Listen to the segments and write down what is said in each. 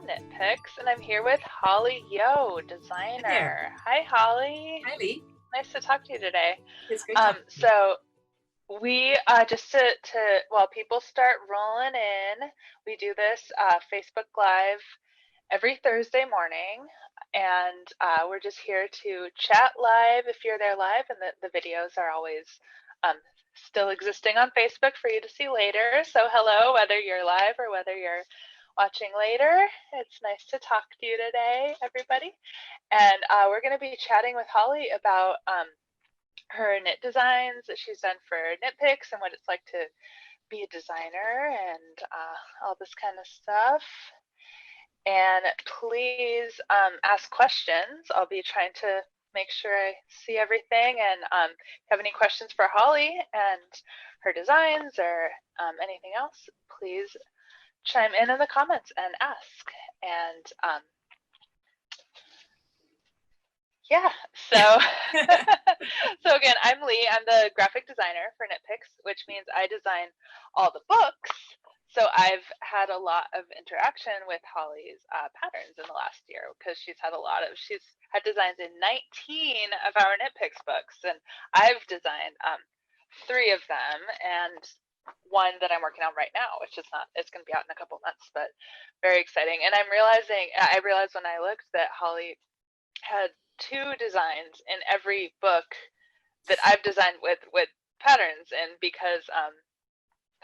from Knit Picks, and I'm here with Holli Yeoh, designer. Hi there. Hi, Holli. Hi, Lee. Nice to talk to you today. It's great talking to you. So we just to while people start rolling in, we do this Facebook Live every Thursday morning, and we're just here to chat live if you're there live, and the videos are always still existing on Facebook for you to see later. So hello, whether you're live or whether you're watching later. It's nice to talk to you today, everybody. And we're going to be chatting with Holli about her knit designs that she's done for Knit Picks and what it's like to be a designer and all this kind of stuff. And please ask questions. I'll be trying to make sure I see everything, and if you have any questions for Holli and her designs or anything else, please chime in the comments and ask. And yeah, so so again, I'm Lee. I'm the graphic designer for Knit Picks, which means I design all the books. So I've had a lot of interaction with Holli's patterns in the last year, because she's had designs in 19 of our Knit Picks books, and I've designed 3 of them, and one that I'm working on right now, which is it's going to be out in a couple months, but very exciting. And I realized when I looked that Holli had 2 designs in every book that I've designed with patterns, and because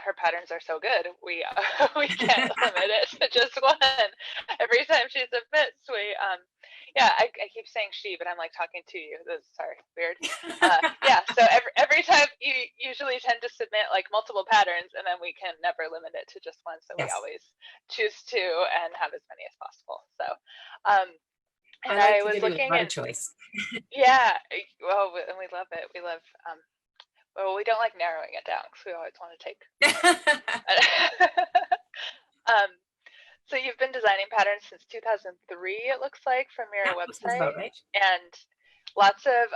her patterns are so good, we can't limit it to just one. Every time she submits, I keep saying she, but I'm like talking to you. Sorry, weird. Yeah, so every time you usually tend to submit like multiple patterns, and then we can never limit it to just one. So yes, we always choose 2 and have as many as possible. So, and I was looking at choice. Yeah, well, and we love it. We love. Well, we don't like narrowing it down because we always want to take. So you've been designing patterns since 2003, it looks like, from your website. About right. And lots of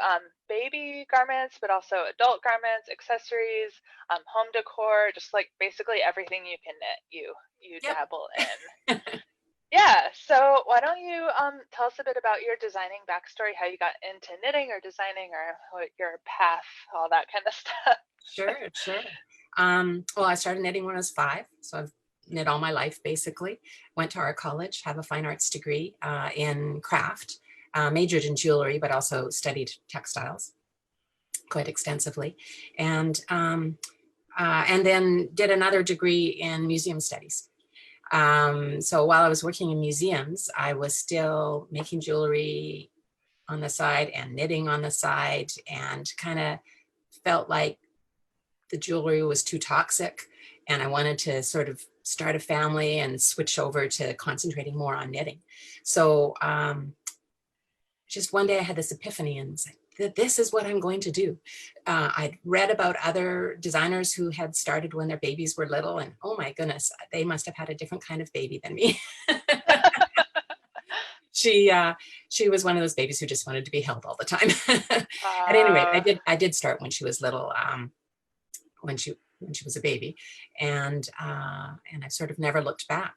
baby garments, but also adult garments, accessories, home decor, just like basically everything you can knit, you dabble in. Yeah, so why don't you tell us a bit about your designing backstory, how you got into knitting or designing, or what your path, all that kind of stuff. Sure. Well, I started knitting when I was 5, so I've knit all my life, basically. Went to art college, have a fine arts degree in craft, majored in jewelry, but also studied textiles quite extensively, and then did another degree in museum studies. So while I was working in museums, I was still making jewelry on the side and knitting on the side, and kind of felt like the jewelry was too toxic, and I wanted to sort of start a family and switch over to concentrating more on knitting. So just one day I had this epiphany and said, that this is what I'm going to do. I'd read about other designers who had started when their babies were little, and oh my goodness, they must have had a different kind of baby than me. She was one of those babies who just wanted to be held all the time. At any rate, I did start when she was little, when she was a baby, and I've sort of never looked back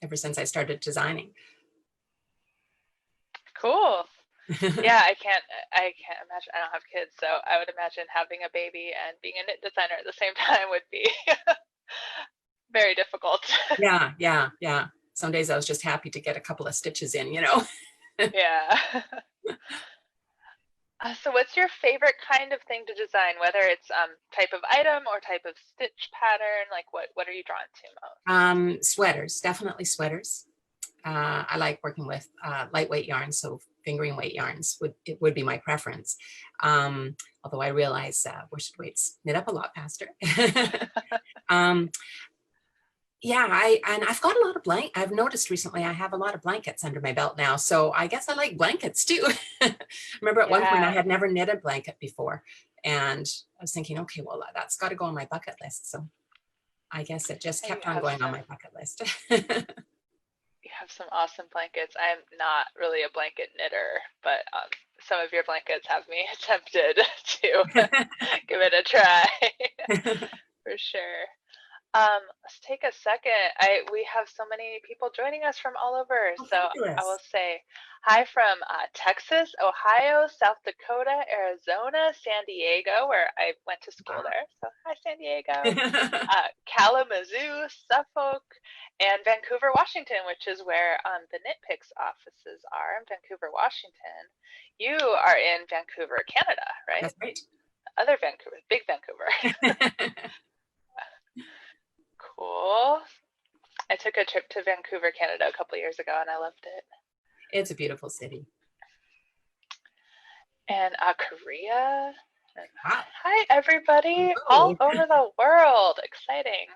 ever since I started designing. Cool. Yeah, I can't imagine. I don't have kids, so I would imagine having a baby and being a knit designer at the same time would be very difficult. Yeah. Some days I was just happy to get a couple of stitches in, Yeah. So what's your favorite kind of thing to design, whether it's type of item or type of stitch pattern? Like what are you drawn to most? Sweaters, definitely sweaters. I like working with lightweight yarns, so fingering weight yarns would be my preference. Although I realize worsted weights knit up a lot faster. Yeah, I've got a lot of I've noticed recently I have a lot of blankets under my belt now, so I guess I like blankets too. Remember at one point I had never knit a blanket before, and I was thinking, okay, well, that's got to go on my bucket list. So I guess it just kept on going on my bucket list. You have some awesome blankets. I'm not really a blanket knitter, but some of your blankets have me tempted to give it a try. For sure. Let's take a second. We have so many people joining us from all over. Oh, So I will fabulous. say hi from Texas, Ohio, South Dakota, Arizona, San Diego, where I went to school Wow. there. So hi, San Diego. Kalamazoo, Suffolk, and Vancouver, Washington, which is where the Knit Picks offices are in Vancouver, Washington. You are in Vancouver, Canada, right? That's right. Other Vancouver, big Vancouver. Cool. I took a trip to Vancouver, Canada a couple years ago, and I loved it. It's a beautiful city. And Korea. Wow. Hi, everybody, all Hello. over the world. Exciting.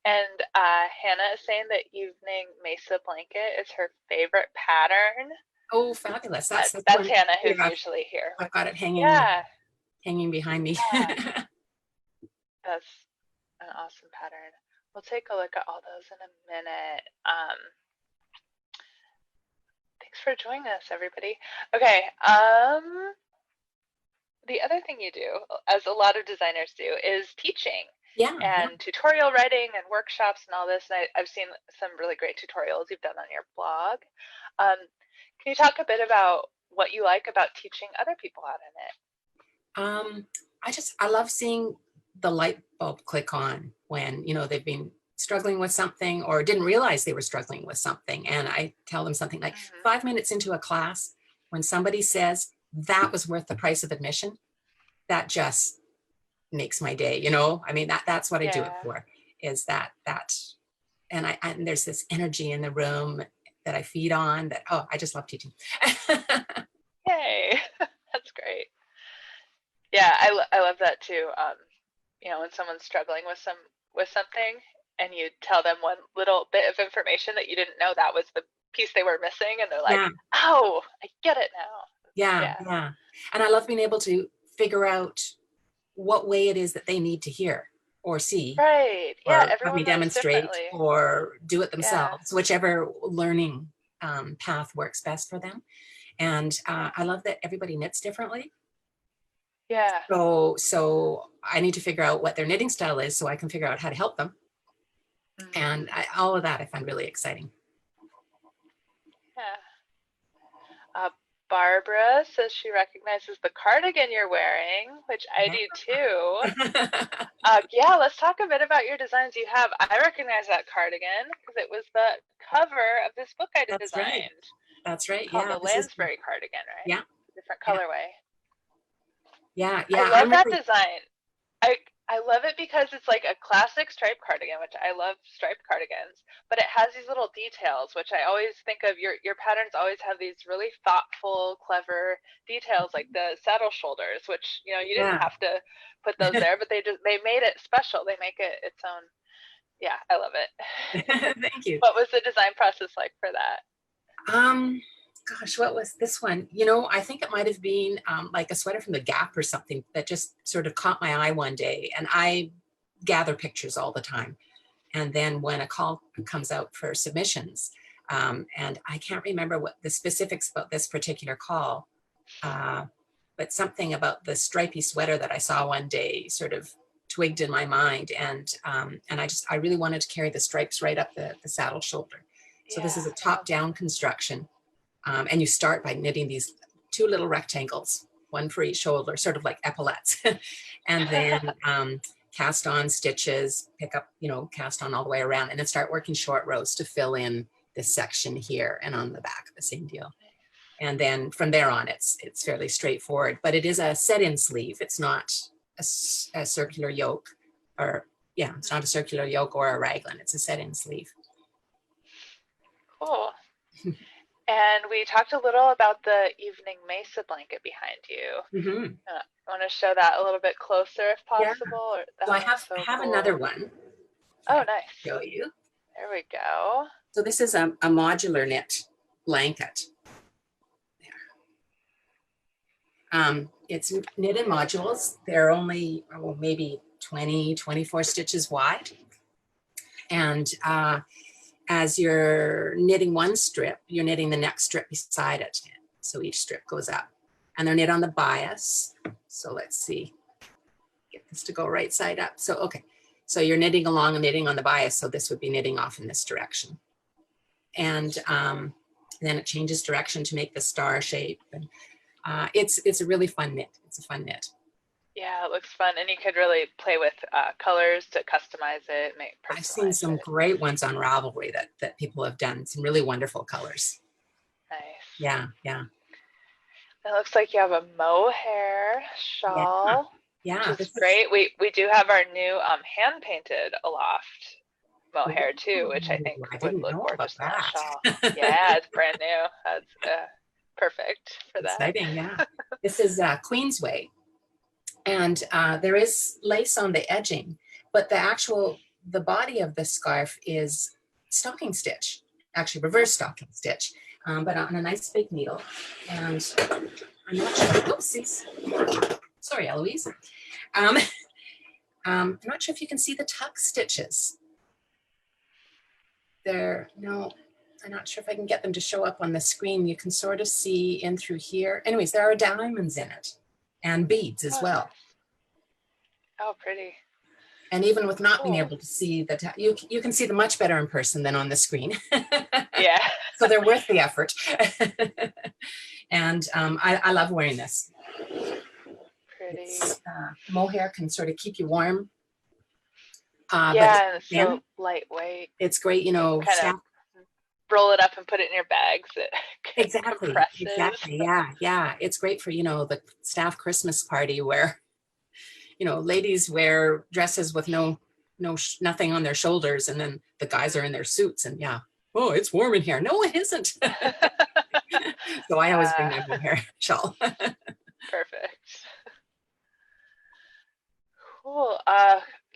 And Hannah is saying that Evening Mesa Blanket is her favorite pattern. Oh, fabulous. That's the That's one. Hannah, who's Yeah, usually here. I've got it hanging, Yeah, hanging behind me. that's an awesome pattern. We'll take a look at all those in a minute. Thanks for joining us, everybody. Okay, the other thing you do, as a lot of designers do, is teaching. Yeah. And tutorial writing and workshops and all this. And I've seen some really great tutorials you've done on your blog. Can you talk a bit about what you like about teaching other people how to knit? I love seeing the light bulb click on when, you know, they've been struggling with something or didn't realize they were struggling with something. And I tell them something like 5 minutes into a class, when somebody says that was worth the price of admission, that just makes my day, you know. I mean, that's what I do it for, is that and there's this energy in the room that I feed on that, oh, I just love teaching. Yay. That's great. Yeah, I love that too. You know, when someone's struggling with something and you tell them one little bit of information that you didn't know that was the piece they were missing, and they're like, Yeah. oh, I get it now. Yeah. And I love being able to figure out what way it is that they need to hear or see. Right. Or Yeah, have everyone me learns demonstrate differently. or do it themselves, whichever learning path works best for them. And I love that everybody knits differently. Yeah. So I need to figure out what their knitting style is so I can figure out how to help them. And all of that I find really exciting. Yeah. Barbara says she recognizes the cardigan you're wearing, which I do too. Yeah, let's talk a bit about your designs you have. I recognize that cardigan because it was the cover of this book I designed. That's right. Called the Lansbury cardigan, right? Yeah. Different colorway. Yeah. I love that design. I love it because it's like a classic striped cardigan, which I love striped cardigans, but it has these little details, which I always think of. Your patterns always have these really thoughtful, clever details, like the saddle shoulders, which, you know, you didn't have to put those there, but they made it special. They make it its own. Yeah, I love it. Thank you. What was the design process like for that? Gosh, what was this one? You know, I think it might have been like a sweater from the Gap or something that just sort of caught my eye one day. And I gather pictures all the time. And then when a call comes out for submissions, and I can't remember what the specifics about this particular call, but something about the stripy sweater that I saw one day sort of twigged in my mind. And I really wanted to carry the stripes right up the saddle shoulder. So this is a top-down construction. And you start by knitting these 2 little rectangles, one for each shoulder, sort of like epaulettes. And then cast on stitches, pick up, you know, cast on all the way around, and then start working short rows to fill in this section here and on the back, the same deal. And then from there on, it's fairly straightforward, but it is a set-in sleeve. It's not a circular yoke, or it's not a circular yoke or a raglan. It's a set-in sleeve. Cool. And we talked a little about the Evening Mesa blanket behind you. Want to show that a little bit closer if possible? Yeah. So I have cool. Another one. Oh, nice. Show you. There we go. So this is a modular knit blanket. There. It's knit in modules. They're only maybe 20, 24 stitches wide. And as you're knitting one strip, you're knitting the next strip beside it. So each strip goes up. And they're knit on the bias. So let's see. Get this to go right side up. So, okay. So you're knitting along and knitting on the bias. So this would be knitting off in this direction. And then it changes direction to make the star shape. And it's a really fun knit. It's a fun knit. Yeah, it looks fun, and you could really play with colors to customize it, I've seen some great ones on Ravelry that people have done. Some really wonderful colors. Nice. Yeah, yeah. It looks like you have a mohair shawl. Yeah, which is great. We do have our new hand painted aloft mohair too, which I think would look gorgeous on that shawl. Yeah, it's brand new. That's perfect for that. Exciting, yeah. This is Queensway. And there is lace on the edging, but the body of the scarf is stocking stitch, actually reverse stocking stitch, but on a nice big needle. And I'm not sure, oopsies, sorry, Eloise. I'm not sure if you can see the tuck stitches. No, I'm not sure if I can get them to show up on the screen. You can sort of see in through here. Anyways, there are diamonds in it and beads as well. Oh, pretty. And even with not being able to see you can see them much better in person than on the screen. Yeah. So they're worth the effort. And I love wearing this. Pretty. Mohair can sort of keep you warm. Yeah, and it's so lightweight. It's great, you know. Kind of roll it up and put it in your bags. Exactly. Yeah. It's great for, the staff Christmas party where, ladies wear dresses with nothing on their shoulders, and then the guys are in their suits, and oh, it's warm in here. No, it isn't. So I always bring my mohair shawl. Perfect. Cool.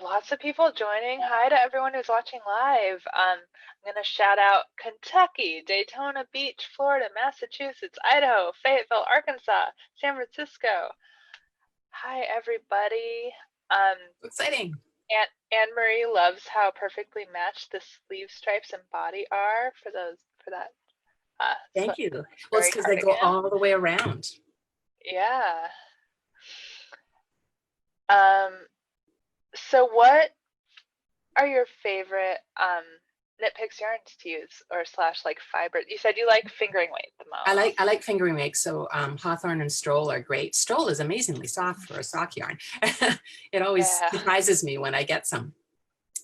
Lots of people joining. Hi to everyone who's watching live. I'm going to shout out Kentucky, Daytona Beach, Florida, Massachusetts, Idaho, Fayetteville, Arkansas, San Francisco. Hi, everybody. Exciting. Anne Marie loves how perfectly matched the sleeve stripes and body are for that. Thank you. Well, it's because they go all the way around. Yeah. So what are your favorite Knit Picks yarns to use, or / like fiber? You said you like fingering weight the most. I like fingering weight. So Hawthorne and Stroll are great. Stroll is amazingly soft for a sock yarn. It always surprises me when I get some.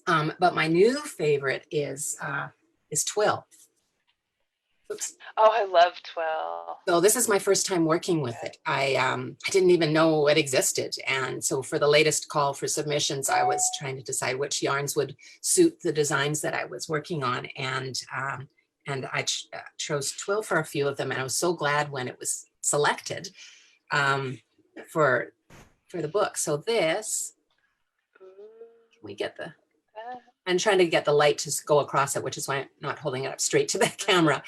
But my new favorite is Twill. Oops. Oh, I love Twill. So this is my first time working with it. I didn't even know it existed. And so for the latest call for submissions, I was trying to decide which yarns would suit the designs that I was working on. And I chose Twill for a few of them. And I was so glad when it was selected for the book. So this, can we get the... I'm trying to get the light to go across it, which is why I'm not holding it up straight to the camera.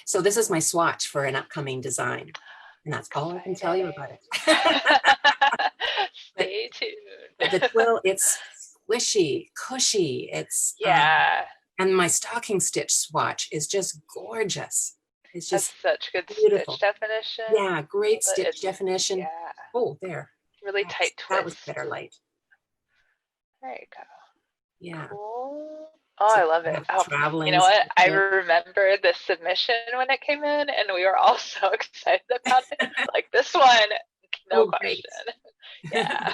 So this is my swatch for an upcoming design. And that's all I can tell you about it. Stay tuned. The Twill, it's squishy, cushy. It's and my stocking stitch swatch is just gorgeous. It's just such good beautiful stitch definition. Yeah, great stitch definition. Yeah. Oh, there. Really tight twist. That was better light. There you go. Yeah. Cool. Oh, I love it. Oh, you know what? I remember the submission when it came in, and we were all so excited about it. Like this one, no question. Yeah.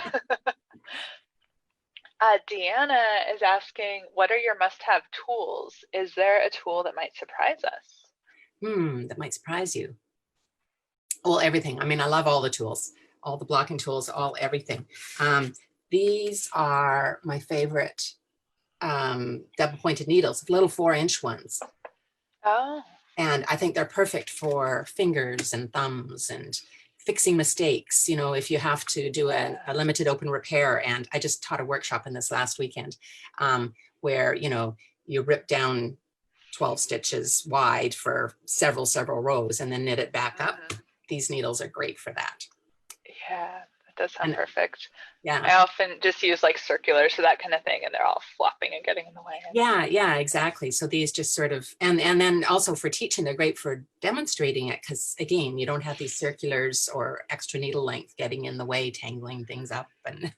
Deanna is asking, what are your must-have tools? Is there a tool that might surprise us? That might surprise you. Well, everything. I mean, I love all the tools, all the blocking tools, everything. These are my favorite double pointed needles, little 4-inch ones. Oh. And I think they're perfect for fingers and thumbs and fixing mistakes, if you have to do a limited open repair. And I just taught a workshop in this last weekend where, you rip down 12 stitches wide for several rows and then knit it back up. These needles are great for that. Yeah. Does sound perfect. Yeah. I often just use like circulars for that kind of thing, and they're all flopping and getting in the way. Yeah, exactly. So these just sort of, and then also for teaching, they're great for demonstrating it, because again, you don't have these circulars or extra needle length getting in the way, tangling things up and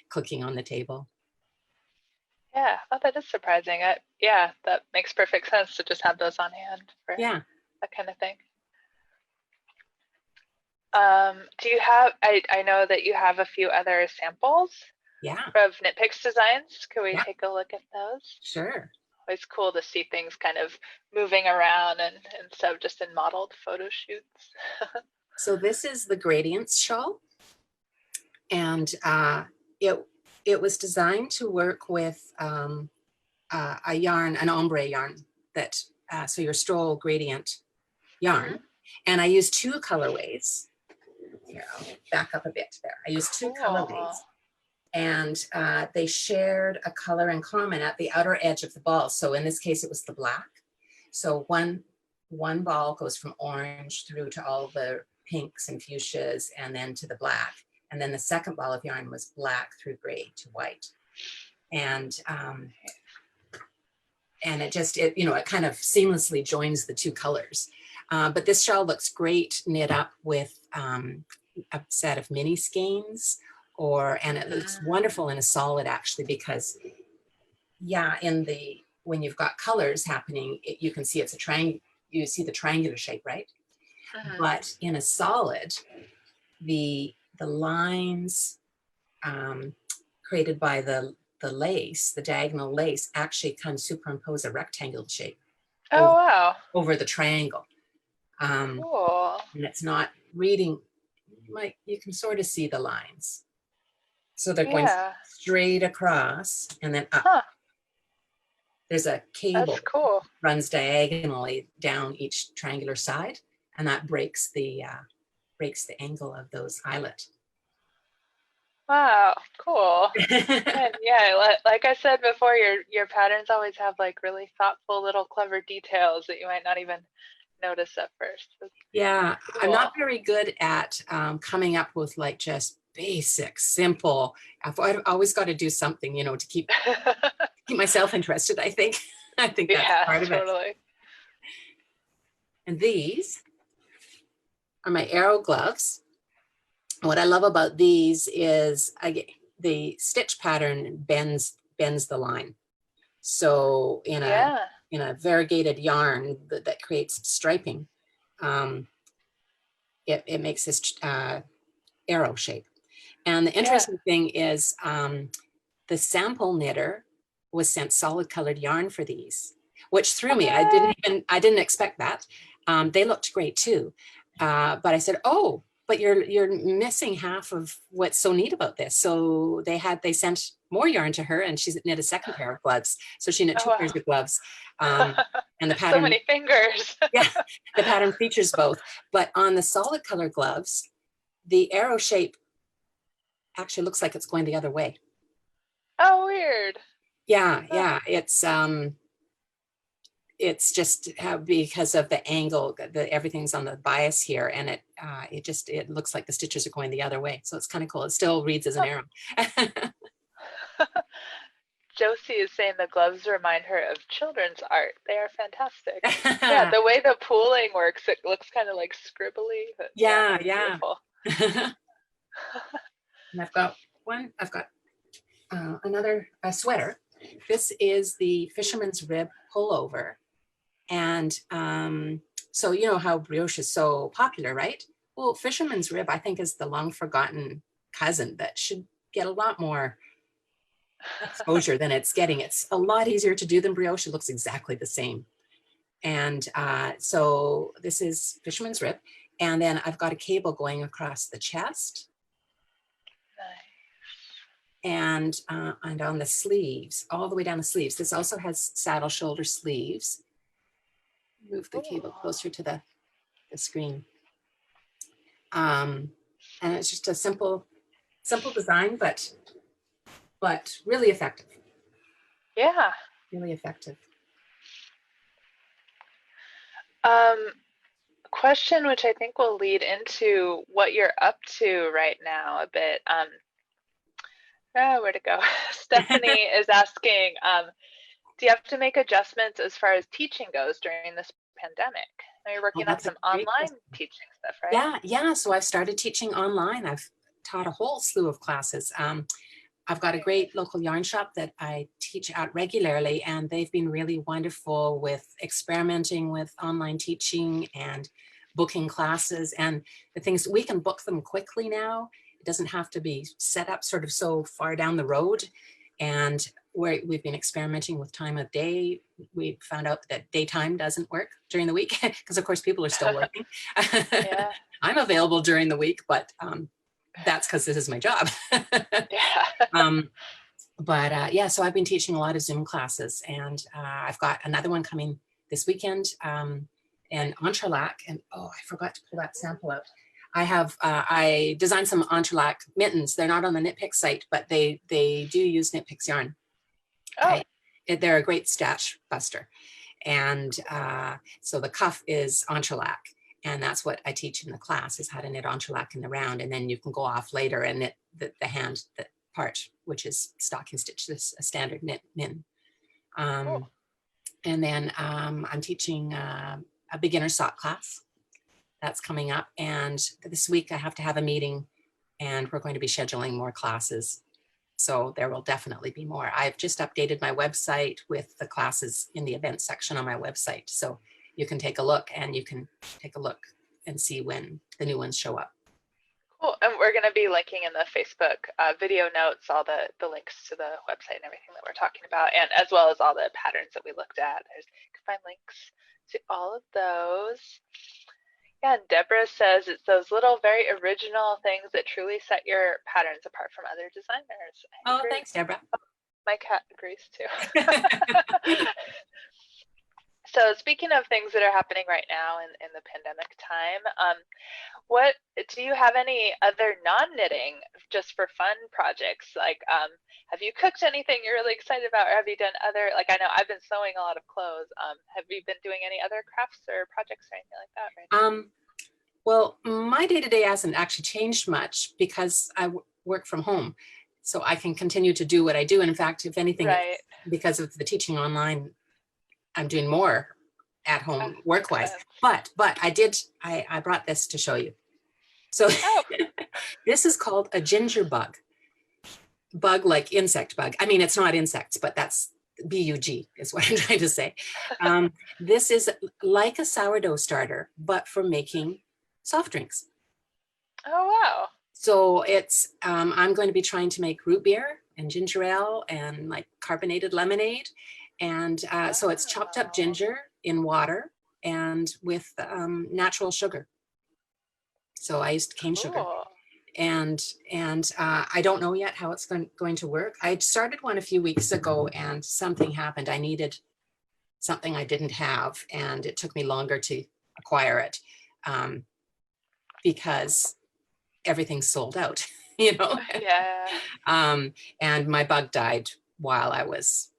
cooking on the table. Yeah. Oh, that is surprising. Yeah, that makes perfect sense to just have those on hand for Yeah. that kind of thing. Do you have, I know that you have a few other samples Yeah. of Knit Picks designs. Can we Yeah. take a look at those? Sure. It's cool to see things kind of moving around and instead of just in modeled photo shoots. So this is the Gradients shawl, and it was designed to work with a yarn, an ombre yarn that so your stroll gradient yarn, and I used two colorways. Here, I'll back up a bit there. I used two Cool. colorways, and they shared a color in common at the outer edge of the ball. So in this case, it was the black. So one ball goes from orange through to all the pinks and fuchsias and then to the black. And then the second ball of yarn was black through gray to white. And it just, it kind of seamlessly joins the two colors. But this shawl looks great knit up with a set of mini skeins, and it looks wonderful in a solid actually, because when you've got colors happening, you can see it's a triangle. You see the triangular shape, right? But in a solid, the lines created by the lace, the diagonal lace, actually can superimpose a rectangle shape over the triangle. Cool. And it's not reading, you can sort of see the lines. So they're going straight across and then up. There's a cable runs diagonally down each triangular side, and that breaks the angle of those eyelet. Wow, cool. And yeah, like I said before, your patterns always have like really thoughtful little clever details that you might not even notice at first. Yeah, cool. I'm not very good at coming up with like just basic, simple. I've always got to do something, to keep myself interested. I think that's part of it. And these are my arrow gloves. What I love about these is the stitch pattern bends the line. So in a variegated yarn that creates striping, it makes this arrow shape. And the interesting thing is the sample knitter was sent solid colored yarn for these, which threw me. I didn't expect that. They looked great too. But I said, oh, but you're missing half of what's so neat about this. So they sent more yarn to her, and she's knit a second pair of gloves. So she knit two pairs of gloves. And the pattern, so many fingers. The pattern features both. But on the solid color gloves, the arrow shape actually looks like it's going the other way. Oh, weird. Yeah. It's just because of the angle, everything's on the bias here, and it looks like the stitches are going the other way. So it's kind of cool. It still reads as an arrow. Josie is saying the gloves remind her of children's art. They are fantastic. Yeah, the way the pooling works, it looks kind of like scribbly. But beautiful. And I've got another sweater. This is the Fisherman's Rib pullover. And so you know how brioche is so popular, right? Well, Fisherman's Rib, I think, is the long forgotten cousin that should get a lot more exposure than it's getting. It's a lot easier to do than brioche. It looks exactly the same. And so this is Fisherman's Rib. And then I've got a cable going across the chest. And on the sleeves, all the way down the sleeves. This also has saddle shoulder sleeves. Move the cable closer to the screen. And it's just a simple design, but really effective. Yeah. Really effective. Question which I think will lead into what you're up to right now a bit. Where to go? Stephanie is asking, do you have to make adjustments as far as teaching goes during this pandemic? Now you're working on some online teaching stuff, right? Yeah. So I've started teaching online. I've taught a whole slew of classes. I've got a great local yarn shop that I teach at regularly, and they've been really wonderful with experimenting with online teaching and booking classes. And the things, we can book them quickly now. It doesn't have to be set up sort of so far down the road. And we've been experimenting with time of day. We found out that daytime doesn't work during the week because of course people are still working. Yeah. I'm available during the week, but that's because this is my job. Yeah. Yeah, so I've been teaching a lot of Zoom classes, and I've got another one coming this weekend in entrelac. And oh, I forgot to pull that sample out. I designed some entrelac mittens. They're not on the Knit Picks site, but they do use Knit Picks yarn. Oh. They're a great stash buster. And so the cuff is entrelac. And that's what I teach in the class, is how to knit entrelac in the round. And then you can go off later and knit the hand part, which is stocking stitch, this a standard knit min. Cool. And then I'm teaching a beginner sock class that's coming up. And this week I have to have a meeting, and we're going to be scheduling more classes. So there will definitely be more. I've just updated my website with the classes in the events section on my website. So you can take a look, and you can take a look and see when the new ones show up. Cool. And we're going to be linking in the Facebook video notes all the links to the website and everything that we're talking about, and as well as all the patterns that we looked at. You can find links to all of those. Yeah, and Deborah says it's those little very original things that truly set your patterns apart from other designers. Oh, thanks, Deborah. Oh, my cat agrees too. So speaking of things that are happening right now in the pandemic time, what do you have any other non-knitting, just for fun projects? Like, have you cooked anything you're really excited about, or have you done other, like, I know I've been sewing a lot of clothes. Have you been doing any other crafts or projects or anything like that right now? Well, my day-to-day hasn't actually changed much because I work from home. So I can continue to do what I do. And in fact, if anything, Right. because of the teaching online, I'm doing more at home work-wise. But I brought this to show you. So this is called a ginger bug. Bug like insect bug. I mean, it's not insects, but that's B-U-G is what I'm trying to say. This is like a sourdough starter, but for making soft drinks. Oh, wow. So it's, I'm going to be trying to make root beer and ginger ale and like carbonated lemonade. And so it's chopped up ginger in water and with natural sugar. So I used cane sugar. And I don't know yet how it's going to work. I started one a few weeks ago and something happened. I needed something I didn't have, and it took me longer to acquire it because everything's sold out, you know? Yeah. And my bug died while I was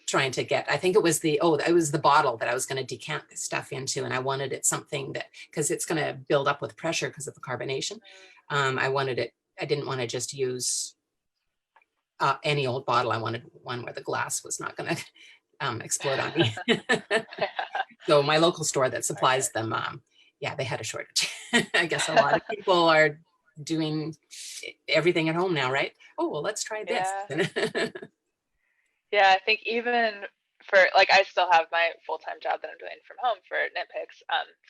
trying to get, I think it was it was the bottle that I was going to decant this stuff into, and I wanted it something that, because it's going to build up with pressure because of the carbonation. I wanted it, I didn't want to just use any old bottle. I wanted one where the glass was not going to explode on me. So my local store that supplies them, yeah, they had a shortage. I guess a lot of people are doing everything at home now, right? Oh, well, let's try this. Yeah. Yeah, I think even for, like, I still have my full-time job that I'm doing from home for Knit Picks.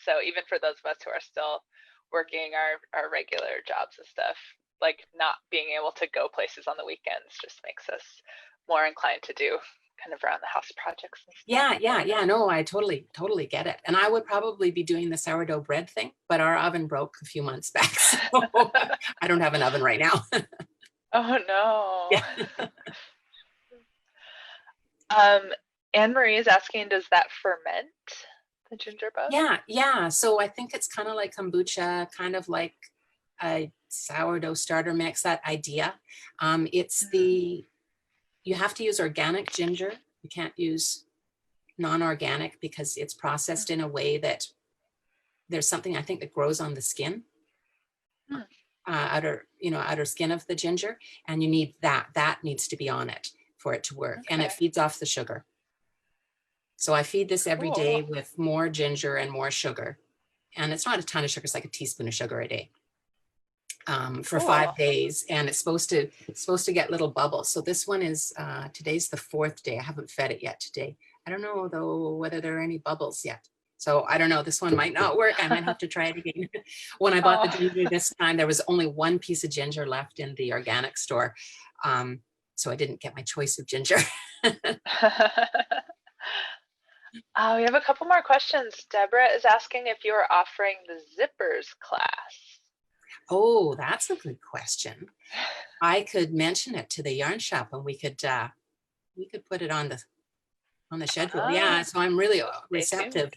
So even for those of us who are still working our regular jobs and stuff, like not being able to go places on the weekends just makes us more inclined to do kind of around the house projects and stuff. Yeah. No, I totally get it. And I would probably be doing the sourdough bread thing, but our oven broke a few months back. So I don't have an oven right now. Oh no. Yeah. Anne Marie is asking, does that ferment, the ginger bug? Yeah. So I think it's kind of like kombucha, kind of like a sourdough starter mix, that idea. It's you have to use organic ginger. You can't use non-organic because it's processed in a way that there's something I think that grows on the skin, outer skin of the ginger, and you need that needs to be on it for it to work. And it feeds off the sugar. So I feed this every day with more ginger and more sugar. And it's not a ton of sugar, it's like a teaspoon of sugar a day. for Cool. 5 days, and it's supposed to get little bubbles. So this one is today's the 4th day. I haven't fed it yet today. I don't know though whether there are any bubbles yet. So I don't know. This one might not work. I might have to try it again. When I bought the ginger this time, there was only one piece of ginger left in the organic store. So I didn't get my choice of ginger. We have a couple more questions. Deborah is asking if you are offering the zippers class. Oh, that's a good question. I could mention it to the yarn shop, and we could put it on the schedule. Yeah, so I'm really receptive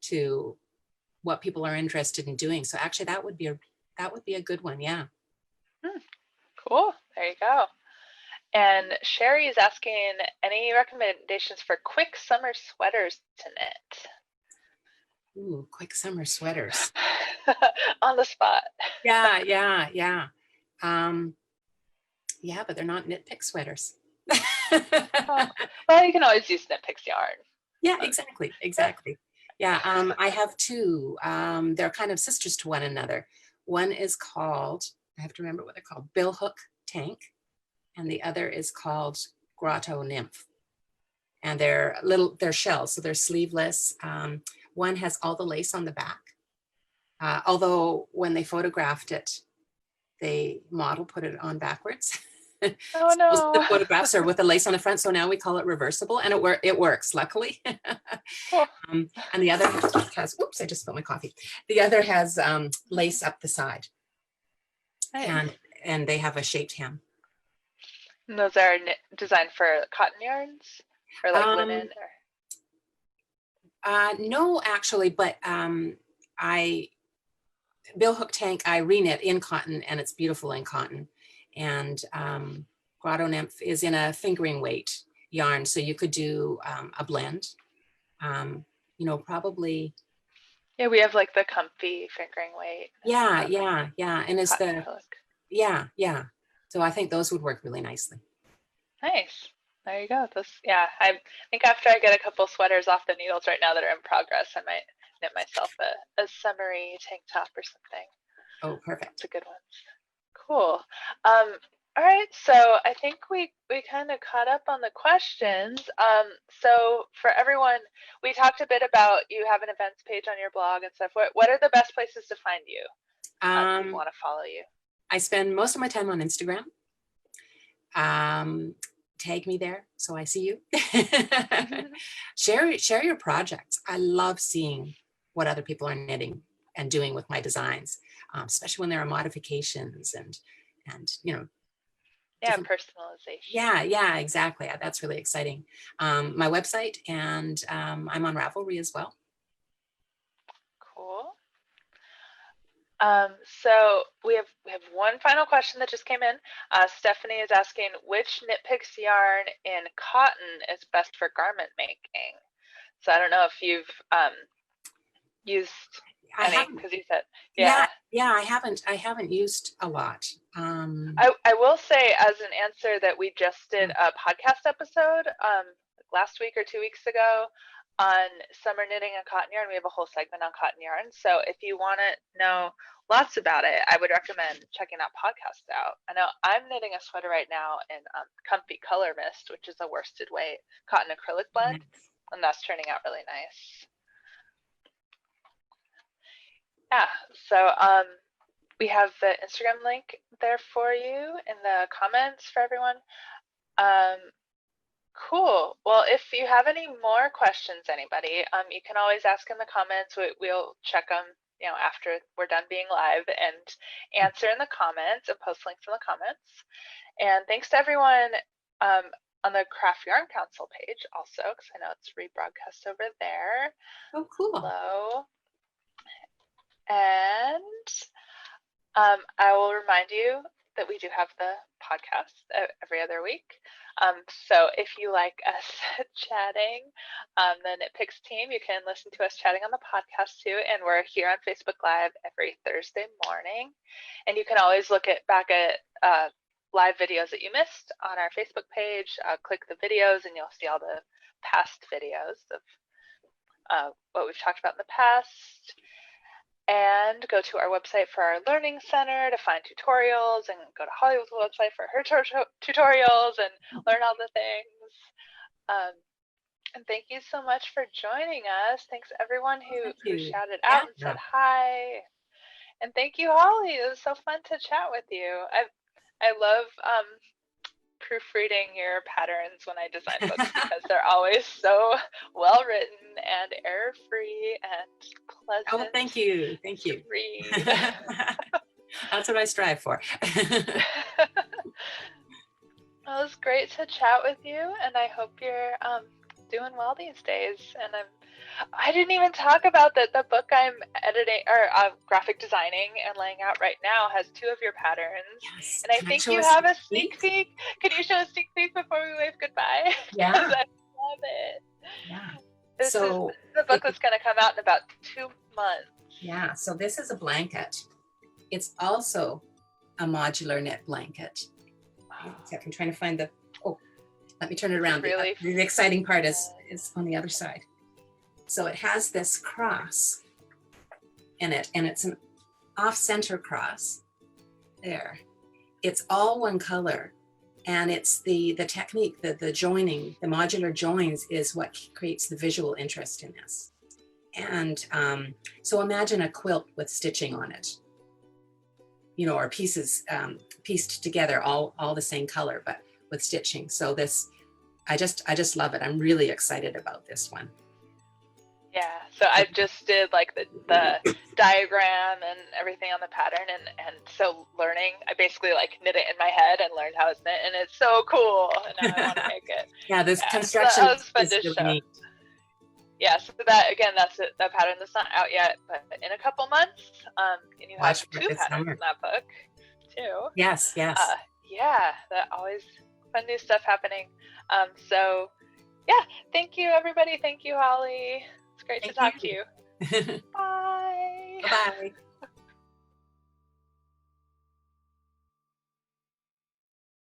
to what people are interested in doing. So actually, that would be a good one. Yeah. Cool. There you go. And Sherry is asking any recommendations for quick summer sweaters to knit. Ooh, quick summer sweaters. On the spot. Yeah. Yeah, but they're not knit pick sweaters. Well, you can always use knit picks yarn. Yeah, exactly. Yeah, I have two. They're kind of sisters to one another. One is called, I have to remember what they're called, Billhook Tank, and the other is called Grotto Nymph. And they're shells, so they're sleeveless. One has all the lace on the back. Although when they photographed it, they put it on backwards. Oh no. The photographs are with the lace on the front, so now we call it reversible, and it works, luckily. Cool. And the other has, oops, I just spilled my coffee. The other has lace up the side. Nice. And they have a shaped hem. And those are designed for cotton yarns or like linen? No, actually, but Billhook Tank, I reknit in cotton, and it's beautiful in cotton. And Grotto Nymph is in a fingering weight yarn, so you could do a blend. Probably. Yeah, we have like the comfy fingering weight. Yeah, and it's the acrylic. Yeah. So I think those would work really nicely. Nice. There you go. I think after I get a couple sweaters off the needles right now that are in progress, I might knit myself a summery tank top or something. Oh, perfect. That's a good one. Cool. All right, so I think we kind of caught up on the questions. So for everyone, we talked a bit about you have an events page on your blog and stuff. What are the best places to find you? If people want to follow you. I spend most of my time on Instagram. Tag me there so I see you. Share your projects. I love seeing what other people are knitting and doing with my designs, especially when there are modifications and personalization. Yeah, exactly. That's really exciting. My website, and I'm on Ravelry as well. Cool. So we have one final question that just came in. Stephanie is asking which Knit Picks yarn in cotton is best for garment making. So I don't know if you've used any, because you said yeah, I haven't used a lot. I will say as an answer that we just did a podcast episode last week or 2 weeks ago on summer knitting and cotton yarn. We have a whole segment on cotton yarn. So if you want to know lots about it, I would recommend checking that podcast out. I know I'm knitting a sweater right now in Comfy Color Mist, which is a worsted weight cotton acrylic blend, and that's turning out really nice. Yeah, so we have the Instagram link there for you in the comments for everyone. Cool. Well, if you have any more questions, anybody, you can always ask in the comments. We'll check them, after we're done being live and answer in the comments and post links in the comments. And thanks to everyone on the Craft Yarn Council page also, because I know it's rebroadcast over there. Oh, cool. Hello. And I will remind you that we do have the podcast every other week. So if you like us chatting, the Knit Picks team, you can listen to us chatting on the podcast too. And we're here on Facebook Live every Thursday morning. And you can always look back at live videos that you missed on our Facebook page. Click the videos and you'll see all the past videos of what we've talked about in the past. and go to our website for our learning center to find tutorials, and go to Hollywood's website for her tutorials and learn all the things. And thank you so much for joining us. Thanks everyone who shouted out and said hi. And thank you, Holli. It was so fun to chat with you. I love proofreading your patterns when I design books because they're always so well written and error free and pleasant. Oh, thank you. Thank you. Read. That's what I strive for. Well, it was great to chat with you, and I hope you're doing well these days. And I didn't even talk about that the book I'm editing or graphic designing and laying out right now has 2 of your patterns. Yes. And I think you have a sneak peek. Can you show a sneak peek before we wave goodbye? Yeah. I love it. Yeah. This is the book that's going to come out in about 2 months. Yeah. So this is a blanket. It's also a modular knit blanket. Except I'm trying to find the, let me turn it around. Really the exciting part is on the other side. So it has this cross in it, and it's an off-center cross. There. It's all one color, and it's the technique, the joining, the modular joins is what creates the visual interest in this. And so imagine a quilt with stitching on it, or pieces pieced together, all the same color, but with stitching. So this, I just love it. I'm really excited about this one. Yeah, so I just did like the diagram and everything on the pattern, and so learning, I basically like knit it in my head and learned how it's knit, and it's so cool, and now I want to make it. Yeah, this construction so that was fun is to really show. neat. Yeah, so that again, that's it, that pattern that's not out yet, but in a couple months, and you have 2 patterns in that book too. Yes. Yeah, that always fun new stuff happening. So yeah, thank you everybody. Thank you, Holli. It's great to talk to you. Bye. Bye.